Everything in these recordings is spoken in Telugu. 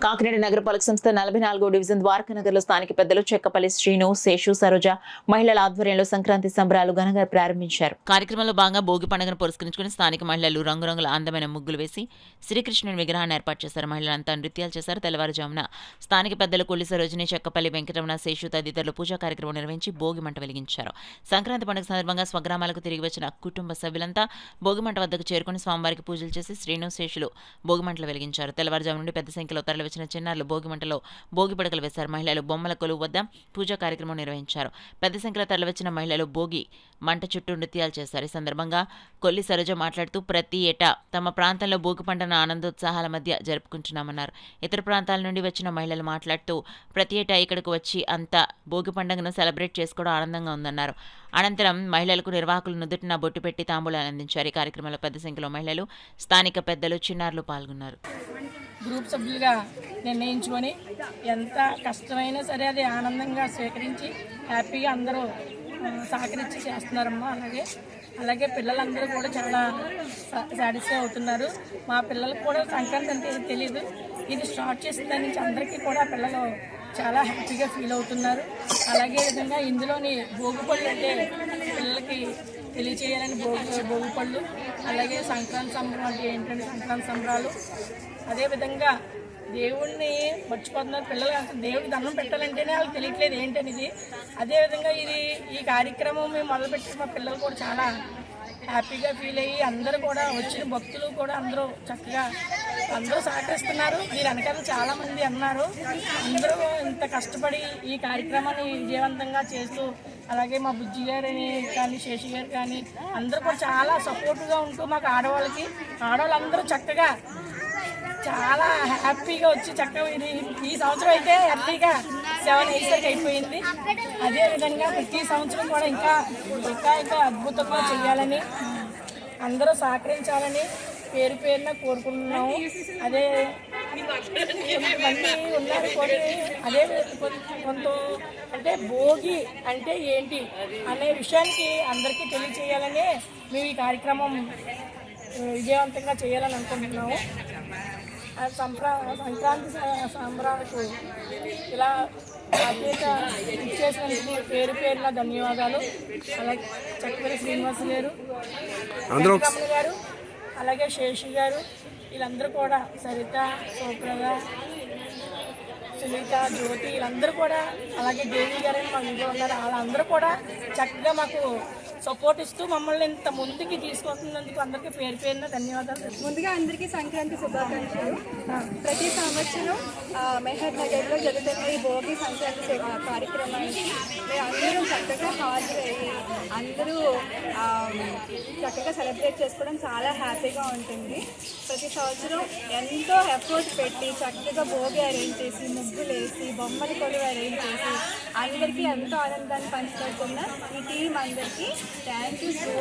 కాకినాడ నగరపాలక సంస్థ 44వ డివిజన్ ద్వారకానగర్లో స్థానిక పెద్దలు చెక్కపల్లి శ్రీను, శేషు, సరోజ మహిళల ఆధ్వర్యంలో సంక్రాంతి సంబరాలు ఘనంగా ప్రారంభించారు. కార్యక్రమంలో భాగంగా భోగి పండుగను పురస్కరించుకుని స్థానిక మహిళలు రంగురంగుల అందమైన ముగ్గులు వేసి శ్రీకృష్ణుని విగ్రహాన్ని ఏర్పాటు చేశారు. మహిళలంతా నృత్యాలు చేశారు. తెల్లవారుజామున స్థానిక పెద్దలు కొల్లి సరోజిని, చెక్కపల్లి వెంకటరమణ, శేషు తదితరులు పూజా కార్యక్రమం నిర్వహించి భోగి మంట వెలిగించారు. సంక్రాంతి పండుగ సందర్భంగా స్వగ్రామాలకు తిరిగి వచ్చిన కుటుంబ సభ్యులంతా భోగిమంట వద్దకు చేరుకుని స్వామివారికి పూజలు చేసి శ్రీను, శేషులు భోగిమంటలు వెలిగించారు. తెల్లవారుజాము నుండి పెద్ద సంఖ్యలో తరలి వచ్చిన చిన్నారులు భోగిమంటలో భోగి పడకలు వేశారు. మహిళలు బొమ్మల కొలువు వద్ద పూజా కార్యక్రమం నిర్వహించారు. పెద్ద సంఖ్యలో తరలివచ్చిన మహిళలు భోగి మంట చుట్టూ నృత్యాలు చేశారు. ఈ సందర్భంగా కొల్లి సరోజ మాట్లాడుతూ ప్రతి ఏటా తమ ప్రాంతంలో భోగి పంటను ఆనందోత్సాహాల మధ్య జరుపుకుంటున్నామన్నారు. ఇతర ప్రాంతాల నుండి వచ్చిన మహిళలు మాట్లాడుతూ ప్రతి ఏటా ఇక్కడకు వచ్చి అంతా భోగి పండుగను సెలబ్రేట్ చేసుకోవడం ఆనందంగా ఉందన్నారు. అనంతరం మహిళలకు నిర్వాహకులు నుదుటిన బొట్టు పెట్టి తాంబూలాలు అందించారు. ఈ కార్యక్రమంలో పెద్ద సంఖ్యలో మహిళలు, స్థానిక పెద్దలు, చిన్నారులు పాల్గొన్నారు. గ్రూప్ సభ్యులుగా నిర్ణయించుకొని ఎంత కష్టమైనా సరే అది ఆనందంగా స్వీకరించి హ్యాపీగా అందరూ సహకరించి చేస్తున్నారమ్మా. అలాగే పిల్లలందరూ కూడా చాలా సాటిస్ఫై అవుతున్నారు. మా పిల్లలకు కూడా సంక్రాంతి అంటే తెలియదు. ఇది స్టార్ట్ చేసిన దాని నుంచి అందరికీ కూడా పిల్లలు చాలా హ్యాపీగా ఫీల్ అవుతున్నారు. అలాగే విధంగా ఇందులోని భోగిపళ్ళు అంటే పిల్లలకి తెలియచేయాలని భోగిపళ్ళు, అలాగే సంక్రాంతి సంబరం అంటే ఏంటంటే సంక్రాంతి సంబరాలు. అదేవిధంగా దేవుణ్ణి మర్చిపోతున్నారు పిల్లలు. దేవుడికి దండం పెట్టాలంటేనే వాళ్ళకి తెలియట్లేదు ఏంటనేది. అదేవిధంగా ఈ కార్యక్రమం మేము మొదలుపెట్టి మా పిల్లలు కూడా చాలా హ్యాపీగా ఫీల్ అయ్యి అందరూ కూడా వచ్చిన భక్తులు కూడా అందరూ చక్కగా అందరూ సహకరిస్తున్నారు. దీని వెనకాల చాలామంది అన్నారు. అందరూ ఇంత కష్టపడి ఈ కార్యక్రమాన్ని విజయవంతంగా చేస్తూ, అలాగే మా బుజ్జి గారని కానీ శేషి గారు కానీ అందరూ కూడా చాలా సపోర్ట్గా ఉంటూ మాకు ఆడవాళ్ళందరూ చక్కగా చాలా హ్యాపీగా వచ్చి చక్కగా ఈ సంవత్సరం అయితే ఎర్లీగా 7 అయ్యేసరికి అయిపోయింది. అదేవిధంగా ప్రతి సంవత్సరం కూడా ఇంకా అద్భుతంగా చేయాలని అందరూ సహకరించాలని పేరు పేరున కోరుకుంటున్నాము. అదే కొంతమంది ఉన్నారు కొన్ని అదే కొంత అంటే భోగి అంటే ఏంటి అనే విషయానికి అందరికీ తెలియచేయాలని మేము ఈ కార్యక్రమం విజయవంతంగా చేయాలని అనుకుంటున్నాము. సంక్రాంతి సంబరాలకు ఇలా బాధ్యత ఇచ్చేసినందుకు పేరు పేరున ధన్యవాదాలు. అలాగే చక్కపల్లి శ్రీనివాస్ గారు, వెంకటరమణ గారు, అలాగే శేషి గారు, వీళ్ళందరూ కూడా సరిత, సౌప్రద, సునీత, జ్యోతి వీళ్ళందరూ కూడా, అలాగే దేవి గారని మా ఇంట్లో ఉన్నారు, వాళ్ళందరూ కూడా చక్కగా మాకు సపోర్ట్ ఇస్తూ మమ్మల్ని ఇంత ముందుకి తీసుకొస్తున్నందుకు అందరికీ పేరు పేరున ధన్యవాదాలు. ముందుగా అందరికీ సంక్రాంతి శుభాకాంక్షలు. ప్రతి సంవత్సరం మెహర్ నగర్లో జరుగుతున్న ఈ భోగి సంక్రాంతి కార్యక్రమానికి అందరూ చక్కగా హాజరయ్యి అందరూ చక్కగా సెలబ్రేట్ చేసుకోవడం చాలా హ్యాపీగా ఉంటుంది. ప్రతి సంవత్సరం ఎంతో ఎఫర్ట్ పెట్టి చక్కగా భోగి అరేంజ్ చేసి, ముగ్గులు వేసి, బొమ్మల కొలువు అరేంజ్ చేసి అందరికీ ఎంతో ఆనందాన్ని పంచుతున్న ఈ టీం అందరికీ థ్యాంక్ యూ సో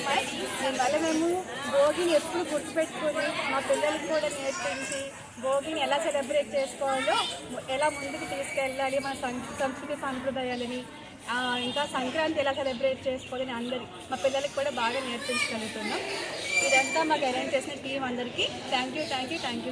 మచ్. దీనివల్ల మేము భోగిని ఎప్పుడు గుర్తుపెట్టుకొని మా పిల్లలకి కూడా నేర్పించి భోగిని ఎలా సెలబ్రేట్ చేసుకోవాలో, ఎలా ముందుకు తీసుకెళ్ళాలి, మన సంస్కృతి సంప్రదాయాలని, ఇంకా సంక్రాంతి ఎలా సెలబ్రేట్ చేసుకోవాలని మా పిల్లలకి కూడా బాగా నేర్పించగలుగుతున్నాం. ఇదంతా మాకు అరేంజ్ చేసిన టీం అందరికీ థ్యాంక్ యూ సో